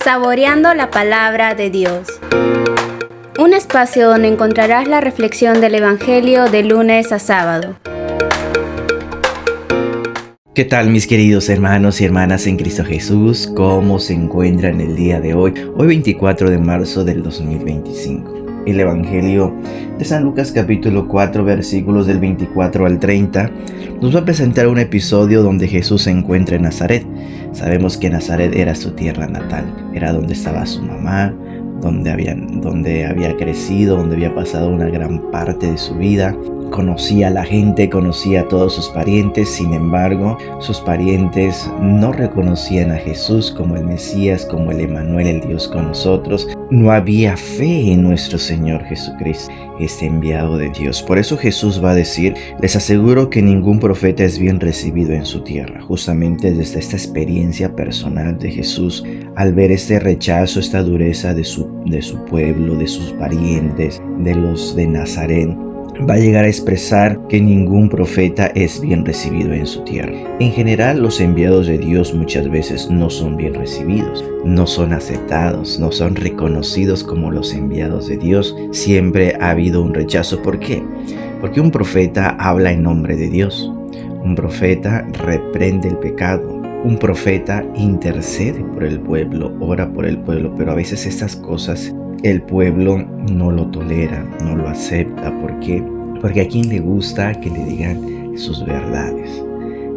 Saboreando la palabra de Dios. Un espacio donde encontrarás la reflexión del Evangelio de lunes a sábado. ¿Qué tal, mis queridos hermanos y hermanas en Cristo Jesús? ¿Cómo se encuentran el día de hoy? Hoy 24 de marzo del 2025. El Evangelio de San Lucas capítulo 4 versículos del 24 al 30 nos va a presentar un episodio donde Jesús se encuentra en Nazaret. Sabemos que Nazaret era su tierra natal, era donde estaba su mamá, donde había crecido, donde había pasado una gran parte de su vida. Conocía a la gente, conocía a todos sus parientes. Sin embargo, sus parientes no reconocían a Jesús como el Mesías, como el Emmanuel, el Dios con nosotros. No había fe en nuestro Señor Jesucristo, este enviado de Dios. Por eso Jesús va a decir: les aseguro que ningún profeta es bien recibido en su tierra. Justamente desde esta experiencia personal de Jesús, al ver este rechazo, esta dureza de su pueblo, de sus parientes, de los de Nazaret, va a llegar a expresar que ningún profeta es bien recibido en su tierra. En general, los enviados de Dios muchas veces no son bien recibidos, no son aceptados, no son reconocidos como los enviados de Dios. Siempre ha habido un rechazo. ¿Por qué? Porque un profeta habla en nombre de Dios. Un profeta reprende el pecado. Un profeta intercede por el pueblo, ora por el pueblo, pero a veces estas cosas el pueblo no lo tolera, no lo acepta. ¿Por qué? Porque a quien le gusta que le digan sus verdades.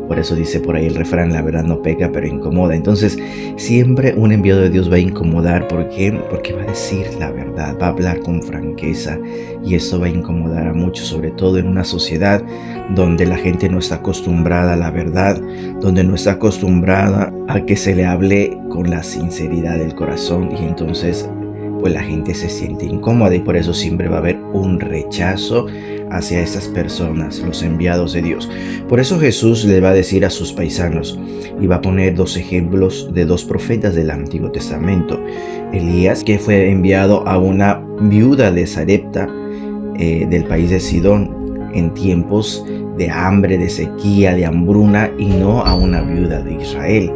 Por eso dice por ahí el refrán: la verdad no peca, pero incomoda. Entonces, siempre un enviado de Dios va a incomodar. ¿Por qué? Porque va a decir la verdad, va a hablar con franqueza, y eso va a incomodar a muchos, sobre todo en una sociedad donde la gente no está acostumbrada a la verdad, donde no está acostumbrada a que se le hable con la sinceridad del corazón, y entonces pues la gente se siente incómoda, y por eso siempre va a haber un rechazo hacia estas personas, los enviados de Dios. Por eso Jesús le va a decir a sus paisanos, y va a poner dos ejemplos de dos profetas del Antiguo Testamento. Elías, que fue enviado a una viuda de Sarepta, del país de Sidón, en tiempos de hambre, de sequía, de hambruna, y no a una viuda de Israel.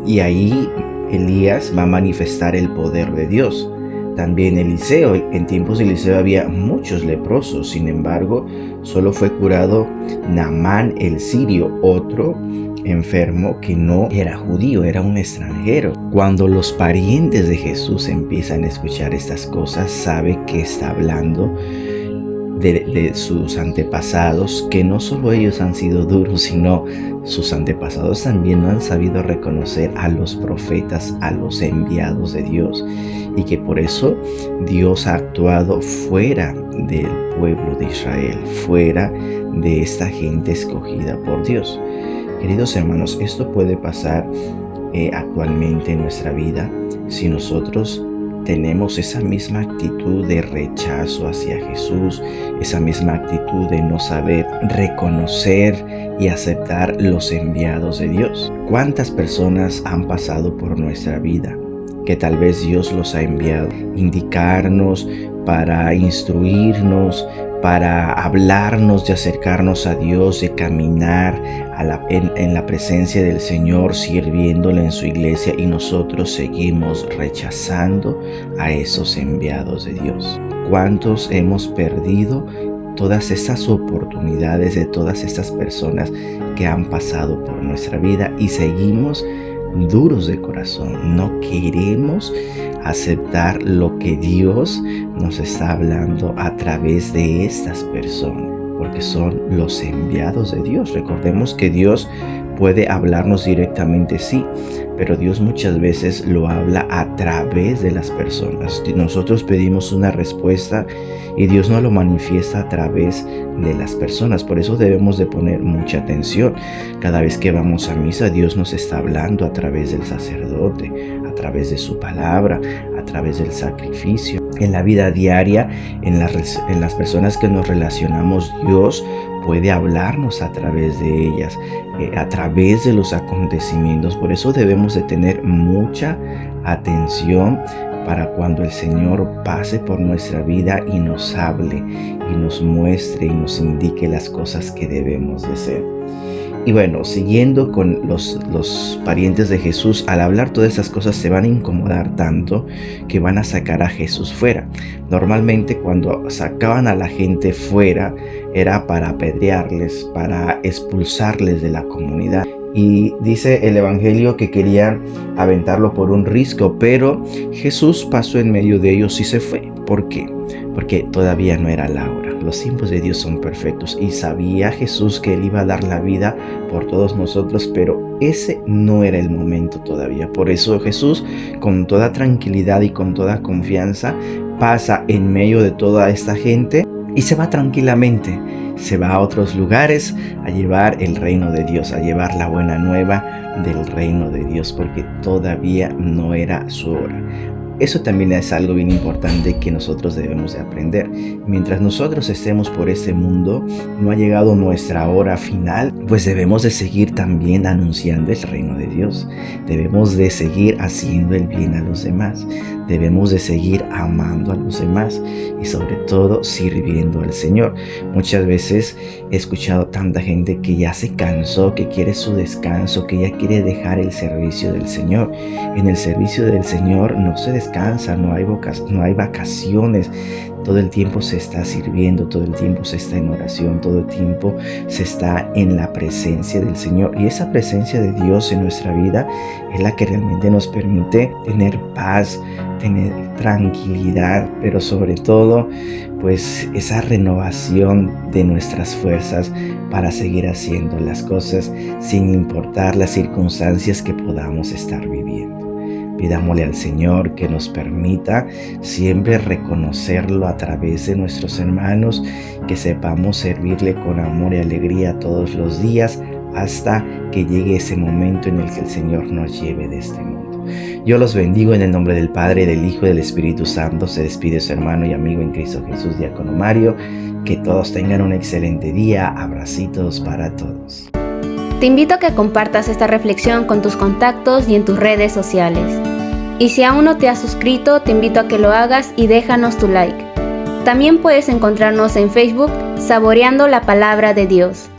Y ahí Elías va a manifestar el poder de Dios. También Eliseo, en tiempos de Eliseo había muchos leprosos. Sin embargo, solo fue curado Naamán el sirio, otro enfermo que no era judío, era un extranjero. Cuando los parientes de Jesús empiezan a escuchar estas cosas, sabe que está hablando de sus antepasados, que no solo ellos han sido duros, sino sus antepasados también no han sabido reconocer a los profetas, a los enviados de Dios, y que por eso Dios ha actuado fuera del pueblo de Israel, fuera de esta gente escogida por Dios. Queridos hermanos, esto puede pasar actualmente en nuestra vida si nosotros tenemos esa misma actitud de rechazo hacia Jesús, esa misma actitud de no saber reconocer y aceptar los enviados de Dios. ¿Cuántas personas han pasado por nuestra vida que tal vez Dios los ha enviado indicarnos, para instruirnos, para hablarnos, de acercarnos a Dios, de caminar en la presencia del Señor, sirviéndole en su iglesia, y nosotros seguimos rechazando a esos enviados de Dios? ¿Cuántos hemos perdido todas estas oportunidades de todas estas personas que han pasado por nuestra vida, y seguimos duros de corazón? No queremos aceptar lo que Dios nos está hablando a través de estas personas, porque son los enviados de Dios. Recordemos que Dios puede hablarnos directamente, sí, pero Dios muchas veces lo habla a través de las personas. Nosotros pedimos una respuesta y Dios nos lo manifiesta a través de las personas. Por eso debemos de poner mucha atención. Cada vez que vamos a misa, Dios nos está hablando a través del sacerdote, a través de su palabra, a través del sacrificio. En la vida diaria, en las personas que nos relacionamos, Dios puede hablarnos a través de ellas, a través de los acontecimientos. Por eso debemos de tener mucha atención para cuando el Señor pase por nuestra vida y nos hable y nos muestre y nos indique las cosas que debemos de hacer. Y bueno, siguiendo con los parientes de Jesús, al hablar todas esas cosas se van a incomodar tanto que van a sacar a Jesús fuera. Normalmente cuando sacaban a la gente fuera era para apedrearles, para expulsarles de la comunidad. Y dice el Evangelio que querían aventarlo por un risco, pero Jesús pasó en medio de ellos y se fue. ¿Por qué? Porque todavía no era la hora. Los tiempos de Dios son perfectos y sabía Jesús que Él iba a dar la vida por todos nosotros, pero ese no era el momento todavía. Por eso Jesús, con toda tranquilidad y con toda confianza, pasa en medio de toda esta gente y se va tranquilamente. Se va a otros lugares a llevar el reino de Dios, a llevar la buena nueva del reino de Dios, porque todavía no era su hora. Eso también es algo bien importante que nosotros debemos de aprender. Mientras nosotros estemos por este mundo, no ha llegado nuestra hora final, pues debemos de seguir también anunciando el reino de Dios. Debemos de seguir haciendo el bien a los demás. Debemos de seguir amando a los demás y sobre todo sirviendo al Señor. Muchas veces he escuchado tanta gente que ya se cansó, que quiere su descanso, que ya quiere dejar el servicio del Señor. En el servicio del Señor no se descansa, no hay vacaciones. Todo el tiempo se está sirviendo, todo el tiempo se está en oración, todo el tiempo se está en la presencia del Señor. Y esa presencia de Dios en nuestra vida es la que realmente nos permite tener paz, tener tranquilidad, pero sobre todo, pues esa renovación de nuestras fuerzas para seguir haciendo las cosas sin importar las circunstancias que podamos estar viviendo. Pidámosle al Señor que nos permita siempre reconocerlo a través de nuestros hermanos, que sepamos servirle con amor y alegría todos los días hasta que llegue ese momento en el que el Señor nos lleve de este mundo. Yo los bendigo en el nombre del Padre, del Hijo y del Espíritu Santo. Se despide su hermano y amigo en Cristo Jesús, Diácono Mario. Que todos tengan un excelente día. Abracitos para todos. Te invito a que compartas esta reflexión con tus contactos y en tus redes sociales. Y si aún no te has suscrito, te invito a que lo hagas y déjanos tu like. También puedes encontrarnos en Facebook, Saboreando la Palabra de Dios.